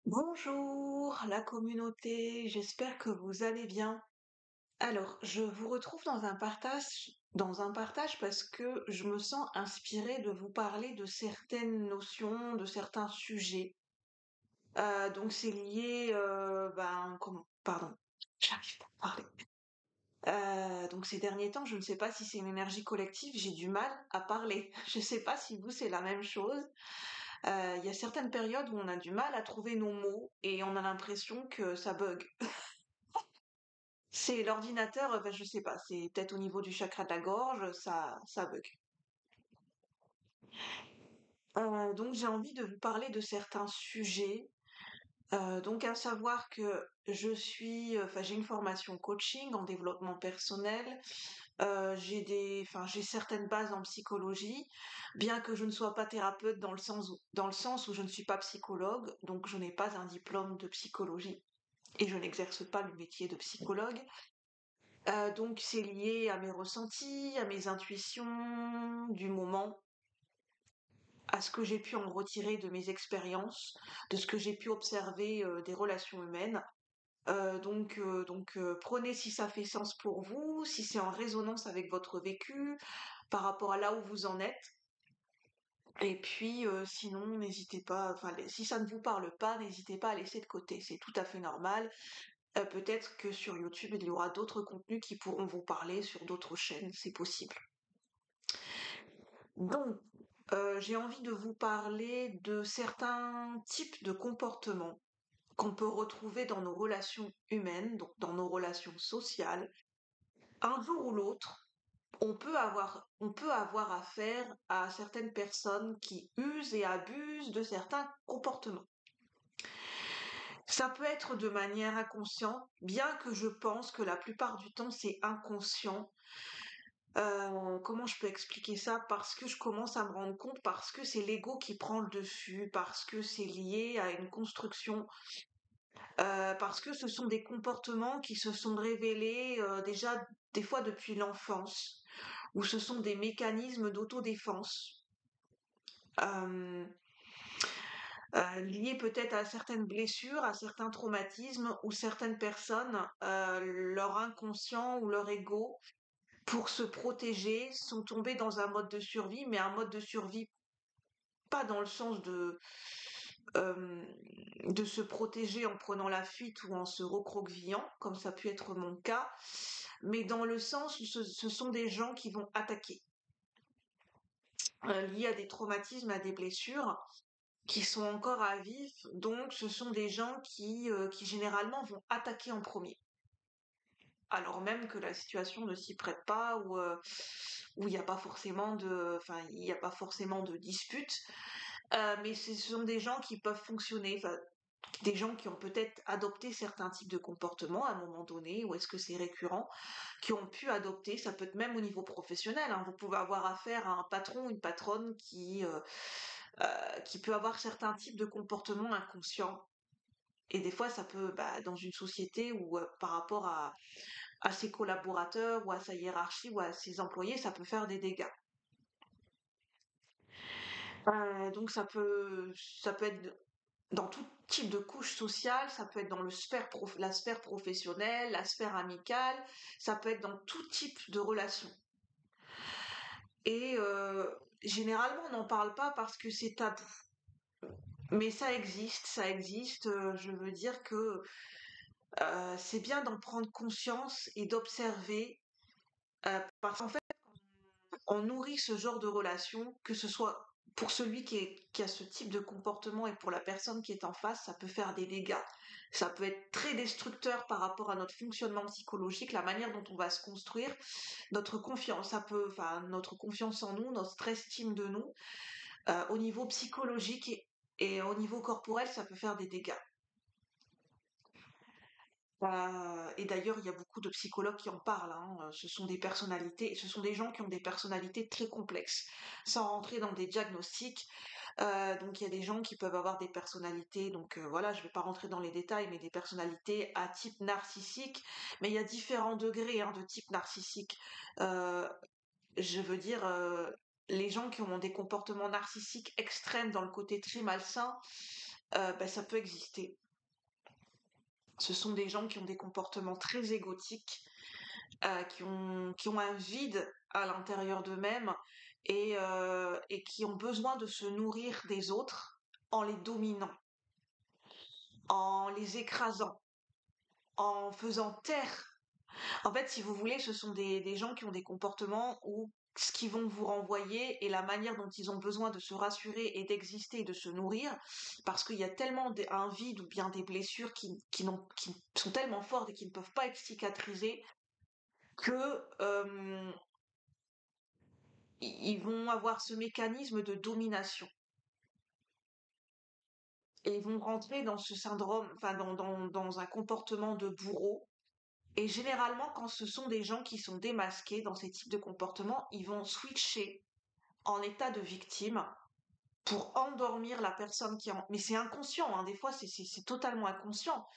Bonjour la communauté, j'espère que vous allez bien. Alors, je vous retrouve dans un partage parce que je me sens inspirée de vous parler de certaines notions, de certains sujets. Donc c'est lié, pardon, j'arrive pas à parler. Donc ces derniers temps, je ne sais pas si c'est une énergie collective, j'ai du mal à parler. Je ne sais pas si vous c'est la même chose. Il y a certaines périodes où on a du mal à trouver nos mots et on a l'impression que ça bug. C'est l'ordinateur, je sais pas, c'est peut-être au niveau du chakra de la gorge, ça bug. Donc j'ai envie de vous parler de certains sujets. Donc à savoir que j'ai une formation coaching en développement personnel. J'ai certaines bases en psychologie, bien que je ne sois pas thérapeute dans le sens où je ne suis pas psychologue, donc je n'ai pas un diplôme de psychologie et je n'exerce pas le métier de psychologue. Donc c'est lié à mes ressentis, à mes intuitions du moment, à ce que j'ai pu en retirer de mes expériences, de ce que j'ai pu observer des relations humaines. Prenez si ça fait sens pour vous, si c'est en résonance avec votre vécu, par rapport à là où vous en êtes. Et puis sinon, n'hésitez pas, si ça ne vous parle pas, n'hésitez pas à laisser de côté, c'est tout à fait normal. Peut-être que sur YouTube, il y aura d'autres contenus qui pourront vous parler sur d'autres chaînes, c'est possible. Donc, j'ai envie de vous parler de certains types de comportements qu'on peut retrouver dans nos relations humaines, donc dans nos relations sociales. Un jour ou l'autre, on peut avoir affaire à certaines personnes qui usent et abusent de certains comportements. Ça peut être de manière inconsciente, bien que je pense que la plupart du temps c'est inconscient. Comment je peux expliquer ça? Parce que je commence à me rendre compte, parce que c'est l'ego qui prend le dessus, parce que c'est lié à une construction, parce que ce sont des comportements qui se sont révélés déjà des fois depuis l'enfance, ou ce sont des mécanismes d'autodéfense. Euh, Liés peut-être à certaines blessures, à certains traumatismes, où certaines personnes, leur inconscient ou leur ego, pour se protéger, sont tombés dans un mode de survie, mais un mode de survie pas dans le sens euh, de se protéger en prenant la fuite ou en se recroquevillant, comme ça a pu être mon cas, mais dans le sens où ce sont des gens qui vont attaquer, liés à des traumatismes, à des blessures qui sont encore à vif, donc ce sont des gens qui généralement vont attaquer en premier. Alors même que la situation ne s'y prête pas, où il n'y a pas forcément il n'y a pas forcément de dispute. Mais ce sont des gens qui peuvent fonctionner, des gens qui ont peut-être adopté certains types de comportements à un moment donné, ou est-ce que c'est récurrent, qui ont pu adopter, ça peut être même au niveau professionnel, hein. Vous pouvez avoir affaire à un patron, une patronne qui peut avoir certains types de comportements inconscients. Et des fois, ça peut, dans une société ou par rapport à ses collaborateurs ou à sa hiérarchie ou à ses employés, ça peut faire des dégâts. Donc ça peut être dans tout type de couche sociale, ça peut être dans la sphère professionnelle, la sphère amicale, ça peut être dans tout type de relation. Et généralement, on n'en parle pas parce que c'est tabou. Mais ça existe. Je veux dire que c'est bien d'en prendre conscience et d'observer, parce qu'en fait, on nourrit ce genre de relation, que ce soit pour celui qui a ce type de comportement et pour la personne qui est en face, ça peut faire des dégâts. Ça peut être très destructeur par rapport à notre fonctionnement psychologique, la manière dont on va se construire, notre confiance, notre confiance en nous, notre estime de nous, au niveau psychologique et au niveau corporel, ça peut faire des dégâts. Et d'ailleurs, il y a beaucoup de psychologues qui en parlent, hein. Ce sont des personnalités, ce sont des gens qui ont des personnalités très complexes, sans rentrer dans des diagnostics. Donc il y a des gens qui peuvent avoir des personnalités, donc voilà, je ne vais pas rentrer dans les détails, mais des personnalités à type narcissique. Mais il y a différents degrés, hein, de type narcissique. Euh, je veux dire, les gens qui ont des comportements narcissiques extrêmes dans le côté très malsain, ça peut exister. Ce sont des gens qui ont des comportements très égotiques, qui ont un vide à l'intérieur d'eux-mêmes et qui ont besoin de se nourrir des autres en les dominant, en les écrasant, en faisant taire. En fait, si vous voulez, ce sont des gens qui ont des comportements où ce qu'ils vont vous renvoyer et la manière dont ils ont besoin de se rassurer et d'exister et de se nourrir, parce qu'il y a tellement un vide ou bien des blessures qui sont tellement fortes et qui ne peuvent pas être cicatrisées que ils vont avoir ce mécanisme de domination et ils vont rentrer dans ce syndrome, enfin dans un comportement de bourreau. Et généralement, quand ce sont des gens qui sont démasqués dans ces types de comportements, ils vont switcher en état de victime pour endormir la personne qui est en... Mais c'est inconscient, hein, des fois c'est totalement inconscient.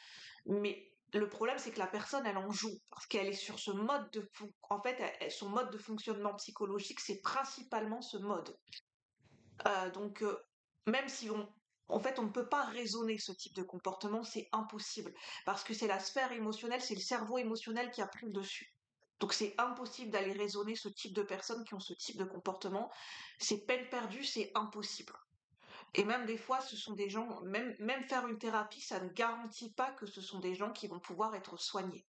Mais le problème, c'est que la personne, elle en joue, parce qu'elle est sur ce mode de... En fait, son mode de fonctionnement psychologique, c'est principalement ce mode. Donc, même si en fait, on ne peut pas raisonner ce type de comportement, c'est impossible. Parce que c'est la sphère émotionnelle, c'est le cerveau émotionnel qui a pris le dessus. Donc, c'est impossible d'aller raisonner ce type de personnes qui ont ce type de comportement. C'est peine perdue, c'est impossible. Et même des fois, ce sont des gens, même faire une thérapie, ça ne garantit pas que ce sont des gens qui vont pouvoir être soignés.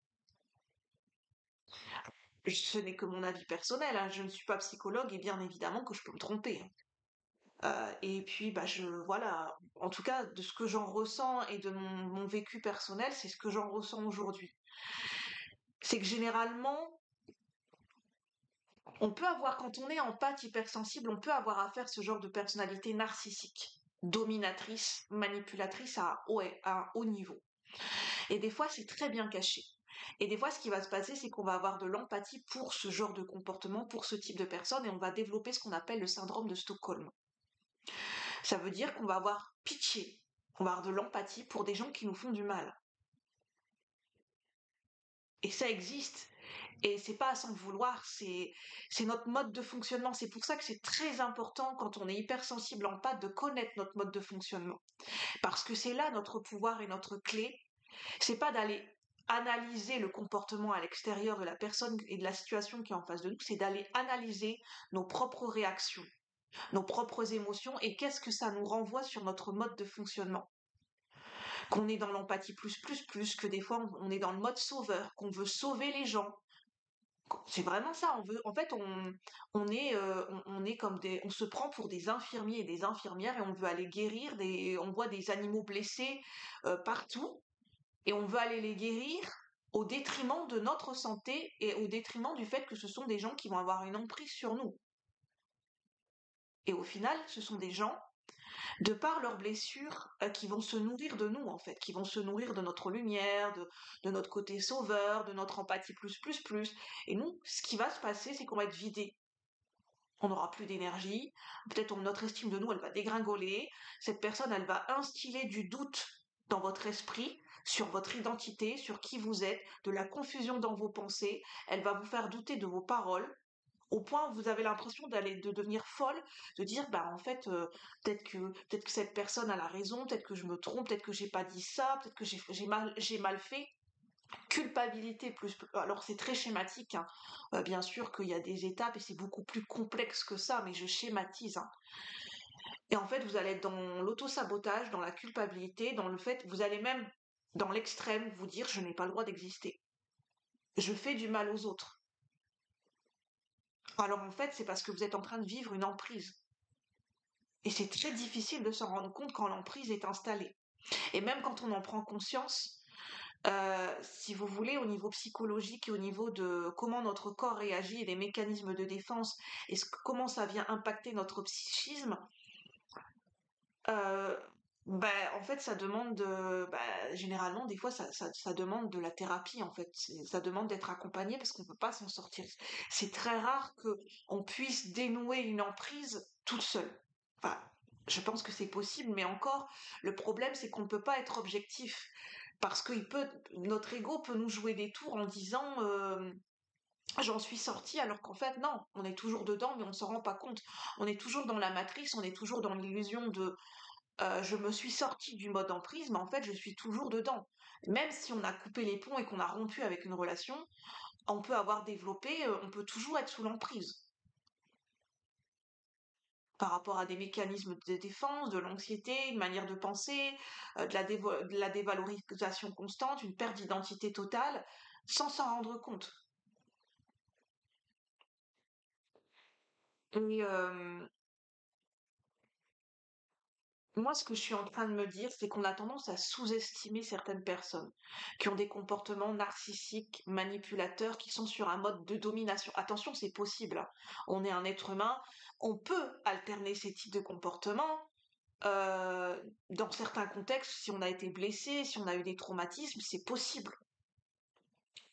Ce n'est que mon avis personnel, hein, je ne suis pas psychologue et bien évidemment que je peux me tromper, hein. Et puis, bah, voilà, en tout cas, de ce que j'en ressens et de mon vécu personnel, c'est ce que j'en ressens aujourd'hui. C'est que généralement, on peut avoir, quand on est empathe hypersensible, on peut avoir affaire à ce genre de personnalité narcissique, dominatrice, manipulatrice à un haut niveau. Et des fois, c'est très bien caché. Et des fois, ce qui va se passer, c'est qu'on va avoir de l'empathie pour ce genre de comportement, pour ce type de personne, et on va développer ce qu'on appelle le syndrome de Stockholm. Ça veut dire qu'on va avoir pitié, on va avoir de l'empathie pour des gens qui nous font du mal. Et ça existe. Et c'est pas sans le vouloir, c'est notre mode de fonctionnement. C'est pour ça que c'est très important quand on est hypersensible en pâte de connaître notre mode de fonctionnement. Parce que c'est là notre pouvoir et notre clé. C'est pas d'aller analyser le comportement à l'extérieur de la personne et de la situation qui est en face de nous, c'est d'aller analyser nos propres réactions, nos propres émotions et qu'est-ce que ça nous renvoie sur notre mode de fonctionnement. Qu'on est dans l'empathie plus, que des fois on est dans le mode sauveur, qu'on veut sauver les gens. C'est vraiment ça, on veut, en fait, on est comme on se prend pour des infirmiers et des infirmières et on veut aller guérir on voit des animaux blessés partout et on veut aller les guérir au détriment de notre santé et au détriment du fait que ce sont des gens qui vont avoir une emprise sur nous. Et au final, ce sont des gens de par leurs blessures, qui vont se nourrir de nous, en fait, qui vont se nourrir de notre lumière, de notre côté sauveur, de notre empathie plus. Et nous, ce qui va se passer, c'est qu'on va être vidé. On n'aura plus d'énergie, peut-être notre estime de nous, elle va dégringoler, cette personne, elle va instiller du doute dans votre esprit, sur votre identité, sur qui vous êtes, de la confusion dans vos pensées, elle va vous faire douter de vos paroles, au point où vous avez l'impression de devenir folle, de dire bah en fait peut-être que cette personne a la raison, peut-être que je me trompe, peut-être que j'ai pas dit ça, peut-être que j'ai mal fait. Culpabilité plus, alors c'est très schématique, hein. Bien sûr qu'il y a des étapes et c'est beaucoup plus complexe que ça, mais je schématise, hein. Et en fait vous allez être dans l'auto-sabotage, dans la culpabilité, dans le fait vous allez même dans l'extrême vous dire je n'ai pas le droit d'exister, je fais du mal aux autres. Alors en fait, c'est parce que vous êtes en train de vivre une emprise. Et c'est très difficile de s'en rendre compte quand l'emprise est installée. Et même quand on en prend conscience, si vous voulez, au niveau psychologique et au niveau de comment notre corps réagit et les mécanismes de défense et comment ça vient impacter notre psychisme, euh, en fait, ça demande généralement, des fois, ça demande de la thérapie, en fait. Ça demande d'être accompagné parce qu'on ne peut pas s'en sortir. C'est très rare qu'on puisse dénouer une emprise toute seule. Enfin, je pense que c'est possible, mais encore, le problème, c'est qu'on ne peut pas être objectif. Parce que notre ego peut nous jouer des tours en disant j'en suis sortie, alors qu'en fait, non, on est toujours dedans, mais on ne s'en rend pas compte. On est toujours dans la matrice, on est toujours dans l'illusion je me suis sortie du mode emprise, mais en fait, je suis toujours dedans. Même si on a coupé les ponts et qu'on a rompu avec une relation, on peut avoir développé, on peut toujours être sous l'emprise par rapport à des mécanismes de défense, de l'anxiété, une manière de penser, de la dévalorisation constante, une perte d'identité totale, sans s'en rendre compte. Et moi, ce que je suis en train de me dire, c'est qu'on a tendance à sous-estimer certaines personnes qui ont des comportements narcissiques, manipulateurs, qui sont sur un mode de domination. Attention, c'est possible, hein. On est un être humain, on peut alterner ces types de comportements. Dans certains contextes, si on a été blessé, si on a eu des traumatismes, c'est possible.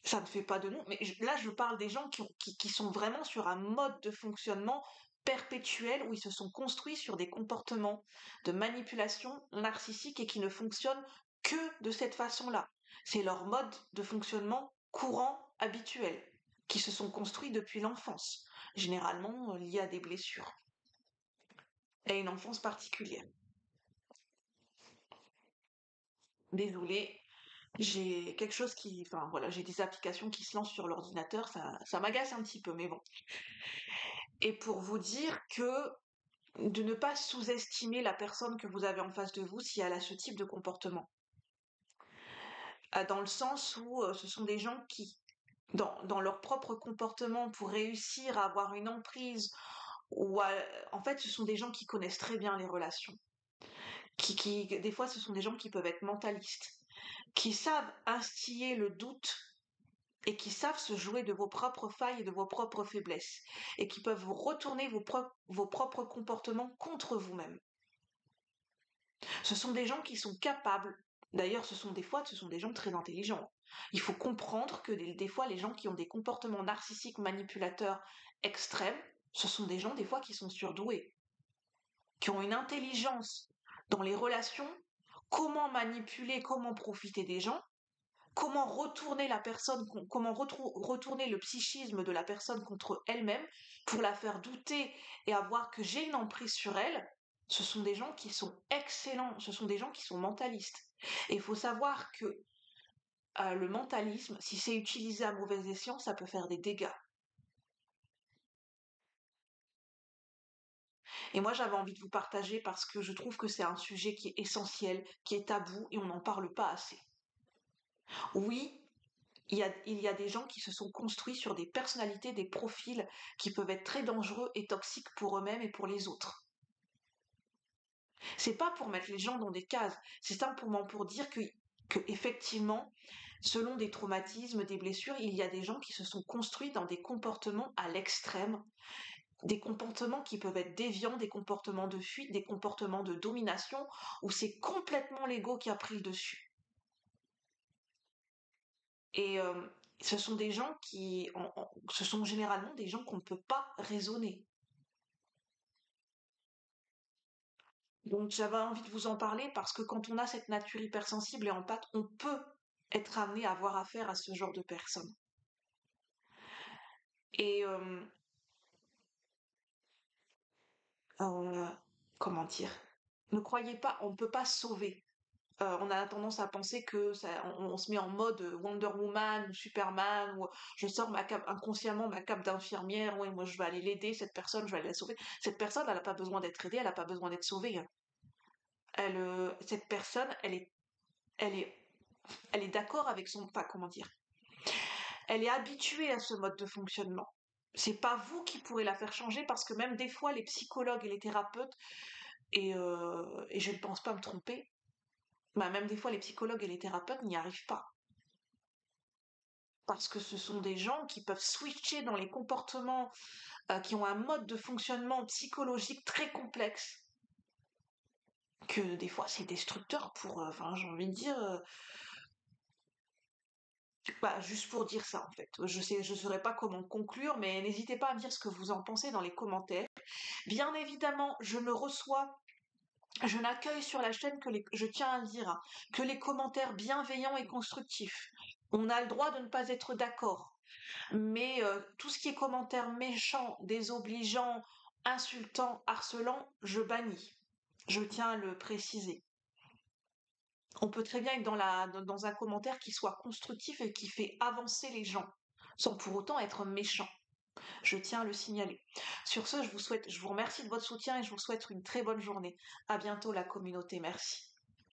Ça ne fait pas de nous, mais là je parle des gens qui sont vraiment sur un mode de fonctionnement perpétuel où ils se sont construits sur des comportements de manipulation narcissique et qui ne fonctionnent que de cette façon-là. C'est leur mode de fonctionnement courant, habituel, qui se sont construits depuis l'enfance, généralement liés à des blessures et une enfance particulière. Désolée, j'ai quelque chose qui, enfin voilà, j'ai des applications qui se lancent sur l'ordinateur, ça m'agace un petit peu, mais bon. Et pour vous dire que de ne pas sous-estimer la personne que vous avez en face de vous si elle a ce type de comportement. Dans le sens où ce sont des gens qui, dans leur propre comportement, pour réussir à avoir une emprise, en fait, ce sont des gens qui connaissent très bien les relations. Des fois, ce sont des gens qui peuvent être mentalistes, qui savent instiller le doute et qui savent se jouer de vos propres failles et de vos propres faiblesses, et qui peuvent vous retourner vos propres comportements contre vous-même. Ce sont des gens qui sont capables, d'ailleurs ce sont des gens très intelligents. Il faut comprendre que des fois les gens qui ont des comportements narcissiques manipulateurs extrêmes, ce sont des gens des fois qui sont surdoués, qui ont une intelligence dans les relations, comment manipuler, comment profiter des gens, comment retourner la personne, comment retourner le psychisme de la personne contre elle-même pour la faire douter et avoir que j'ai une emprise sur elle. Ce sont des gens qui sont excellents, ce sont des gens qui sont mentalistes. Et il faut savoir que le mentalisme, si c'est utilisé à mauvais escient, ça peut faire des dégâts. Et moi, j'avais envie de vous partager parce que je trouve que c'est un sujet qui est essentiel, qui est tabou et on n'en parle pas assez. Oui, il y a des gens qui se sont construits sur des personnalités, des profils qui peuvent être très dangereux et toxiques pour eux-mêmes et pour les autres. C'est pas pour mettre les gens dans des cases, c'est simplement pour dire que effectivement, selon des traumatismes, des blessures, il y a des gens qui se sont construits dans des comportements à l'extrême, des comportements qui peuvent être déviants, des comportements de fuite, des comportements de domination, où c'est complètement l'ego qui a pris le dessus. Et ce sont des gens ce sont généralement des gens qu'on ne peut pas raisonner. Donc j'avais envie de vous en parler parce que quand on a cette nature hypersensible et empathe, on peut être amené à avoir affaire à ce genre de personnes. Et euh, comment dire, ne croyez pas, on ne peut pas sauver. On a tendance à penser que on se met en mode Wonder Woman ou Superman, ou je sors inconsciemment ma cape d'infirmière, ouais, moi je vais aller l'aider, cette personne, je vais aller la sauver. Cette personne, elle n'a pas besoin d'être aidée, elle n'a pas besoin d'être sauvée, hein. Cette personne, elle est, elle est d'accord avec son, enfin comment dire, elle est habituée à ce mode de fonctionnement. C'est pas vous qui pourrez la faire changer parce que même des fois les psychologues et les thérapeutes, et je ne pense pas me tromper, bah même des fois les psychologues et les thérapeutes n'y arrivent pas. Parce que ce sont des gens qui peuvent switcher dans les comportements, qui ont un mode de fonctionnement psychologique très complexe, que des fois c'est destructeur pour, enfin j'ai envie de dire, bah, juste pour dire ça en fait. Je saurais pas comment conclure, mais n'hésitez pas à me dire ce que vous en pensez dans les commentaires. Bien évidemment, je n'accueille sur la chaîne je tiens à le dire, hein, que les commentaires bienveillants et constructifs. On a le droit de ne pas être d'accord, mais tout ce qui est commentaires méchants, désobligeants, insultants, harcelants, je bannis. Je tiens à le préciser. On peut très bien être dans un commentaire qui soit constructif et qui fait avancer les gens, sans pour autant être méchant. Je tiens à le signaler. Sur ce, je vous remercie de votre soutien et je vous souhaite une très bonne journée. À bientôt la communauté, merci.